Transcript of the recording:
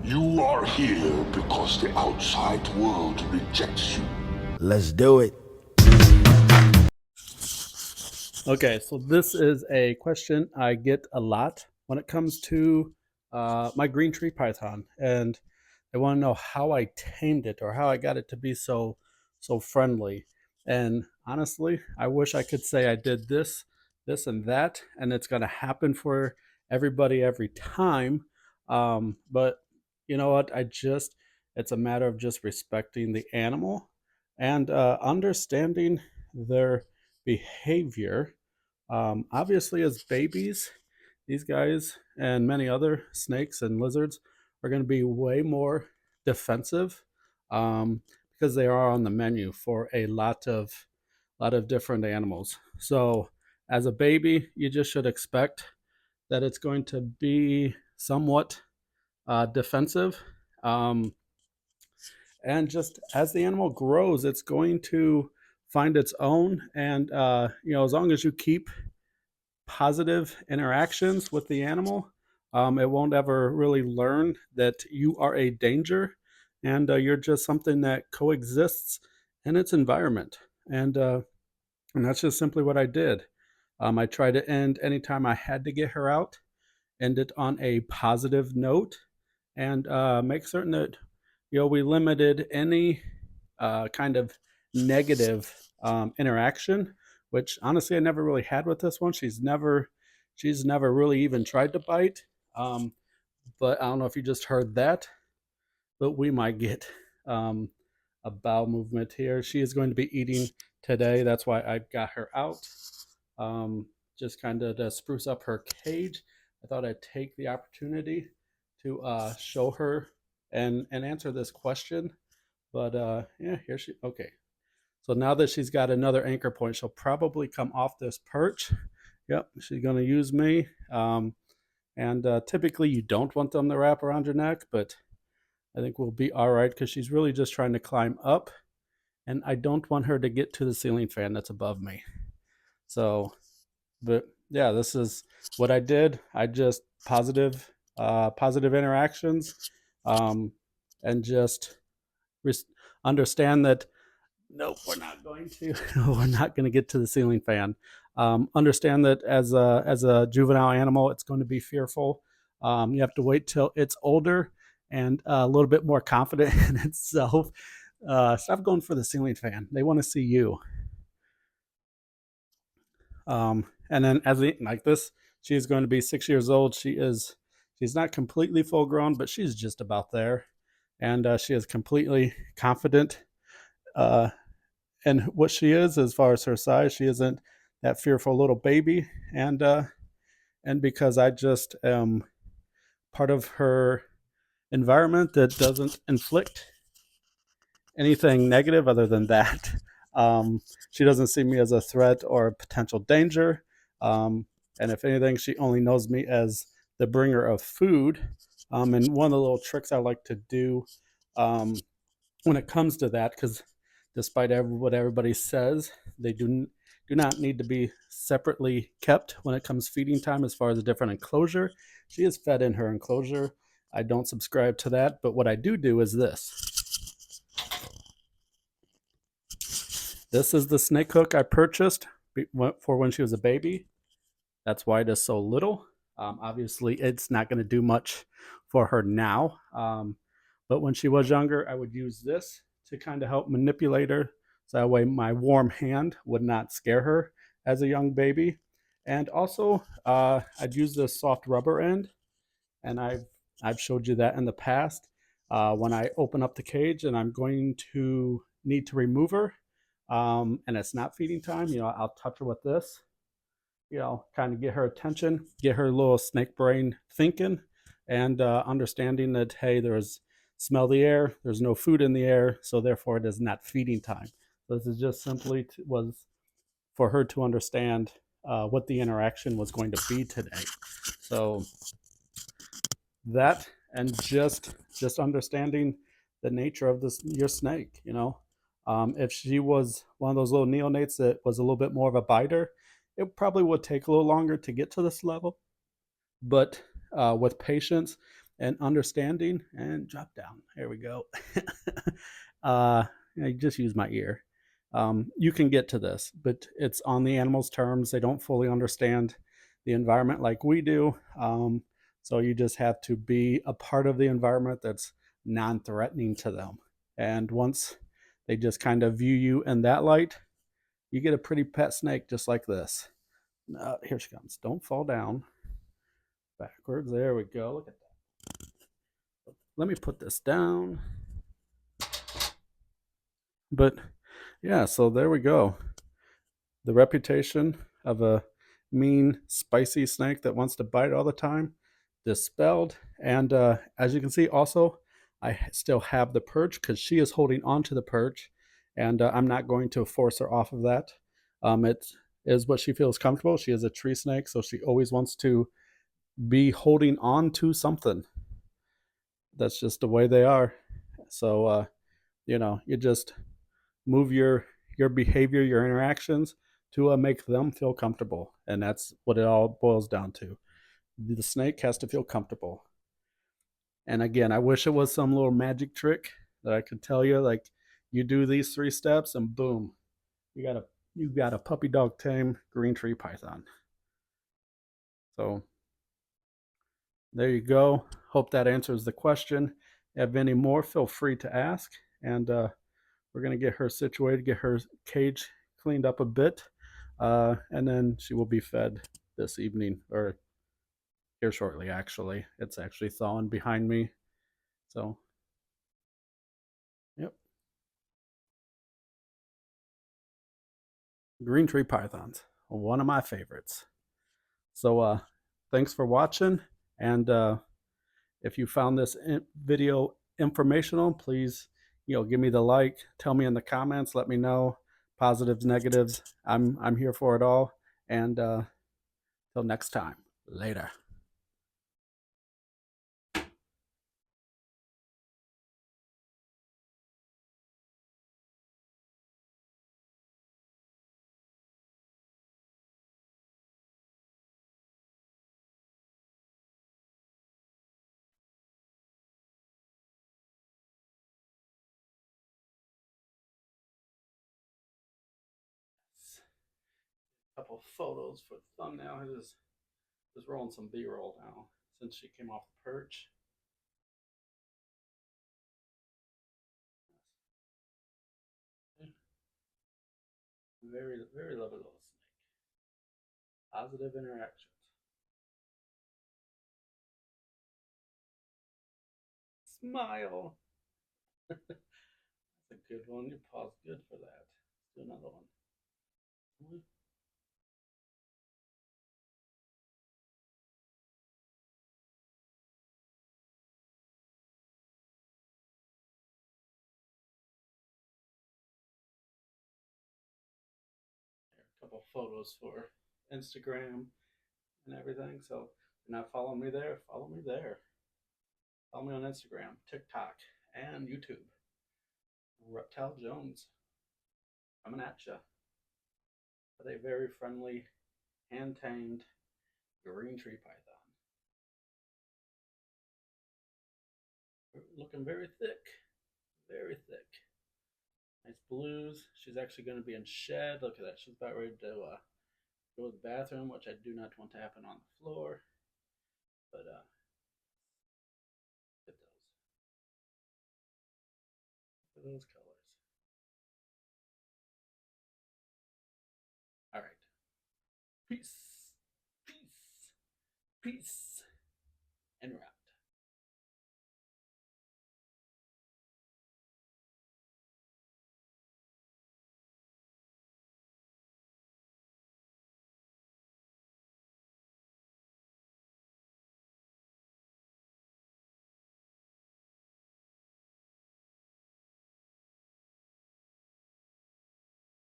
You are here because the outside world rejects you. Let's do it. Okay, so this is a question I get a lot when it comes to my green tree python, and they want to know how I tamed it or how I got it to be so friendly. And honestly, I wish I could say I did this, and that, and it's going to happen for everybody every time. But you know what? It's a matter of just respecting the animal and understanding their behavior. Obviously, as babies, these guys and many other snakes and lizards are going to be way more defensive, because they are on the menu for a lot of different animals. So, as a baby, you just should expect that it's going to be somewhat defensive. Um, and just as the animal grows, it's going to find its own. And, as long as you keep positive interactions with the animal, it won't ever really learn that you are a danger, and you're just something that coexists in its environment. And that's just simply what I did. I tried to end anytime I had to get her out, end it on a positive note, and make certain that we limited any kind of negative interaction, which honestly I never really had with this one. She's never really even tried to bite. Um, but I don't know if you just heard that, but we might get um, a bowel movement here. She is going to be eating today. That's why I got her out. Um, just kind of to spruce up her cage. I thought I'd take the opportunity to show her and answer this question. But yeah, here she. Okay, so now that she's got another anchor point, she'll probably come off this perch. Yep, she's going to use me. And typically, you don't want them to wrap around your neck, but I think we'll be all right because she's really just trying to climb up, and I don't want her to get to the ceiling fan that's above me. So, but yeah, this is what I did. I just positive interactions, um, and just res- understand that nope, we're not going to. We're not going to get to the ceiling fan. Understand that as a juvenile animal, it's going to be fearful. You have to wait till it's older and a little bit more confident in itself. Stop going for the ceiling fan. They want to see you. And then like this, she's going to be 6 years old. She's not completely full grown, but she's just about there, and she is completely confident. Uh, and what she is as far as her size. She isn't that fearful little baby, and because I just am part of her environment that doesn't inflict anything negative other than that. She doesn't see me as a threat or a potential danger, and if anything, she only knows me as the bringer of food. And one of the little tricks I like to do, um, when it comes to that, because despite what everybody says, they do not need to be separately kept when it comes feeding time as far as a different enclosure. She is fed in her enclosure. I don't subscribe to that, but what I do is this. This is the snake hook I purchased for when she was a baby. That's why it is so little. Obviously, it's not going to do much for her now. But when she was younger, I would use this to kind of help manipulate her. So that way, my warm hand would not scare her as a young baby. And also, I'd use this soft rubber end, and I've showed you that in the past. When I open up the cage and I'm going to need to remove her, and it's not feeding time, I'll touch her with this, kind of get her attention, get her little snake brain thinking, and understanding that, hey, there's smell the air, there's no food in the air, so therefore it is not feeding time. So this is just simply was for her to understand what the interaction was going to be today. So that, and just understanding the nature of this your snake. If she was one of those little neonates that was a little bit more of a biter, it probably would take a little longer to get to this level, but with patience and understanding and drop down. There we go. I just use my ear. You can get to this, but it's on the animal's terms. They don't fully understand the environment like we do. So you just have to be a part of the environment that's non threatening to them. And once they just kind of view you in that light, you get a pretty pet snake just like this. Here she comes. Don't fall down. Backwards. There we go. Look at that. Let me put this down. But yeah, so there we go. The reputation of a mean, spicy snake that wants to bite all the time dispelled. And as you can see, also, I still have the perch because she is holding on to the perch, and I'm not going to force her off of that. It is what she feels comfortable. She is a tree snake, so she always wants to be holding on to something. That's just the way they are. So, you just move your behavior, your interactions to make them feel comfortable, and that's what it all boils down to. The snake has to feel comfortable. And again, I wish it was some little magic trick that I could tell you, like you do these 3 steps and boom, you got a puppy dog tame green tree python. So there you go. Hope that answers the question. If you have any more, feel free to ask, and we're going to get her situated, get her cage cleaned up a bit, and then she will be fed this evening, or here shortly, actually. It's actually thawing behind me. So, yep. Green tree pythons, one of my favorites. So, thanks for watching. And if you found this video informational, please, give me the like, tell me in the comments, let me know positives, negatives. I'm here for it all. And till next time, later. Couple photos for the thumbnail. Just rolling some B-roll now since she came off the perch. Very, very lovely little snake. Positive interactions. Smile. That's a good one. Your paw's good for that. Let's do another one. A couple photos for Instagram and everything. So if you're not following me there, follow me there. Follow me on Instagram, TikTok, and YouTube. Reptile Jones coming at you with a very friendly, hand tamed green tree python. Looking very thick, very thick. Nice blues. She's actually going to be in shed. Look at that. She's about ready to go to the bathroom, which I do not want to happen on the floor. But look at those colors. All right. Peace, peace, peace, and we're out.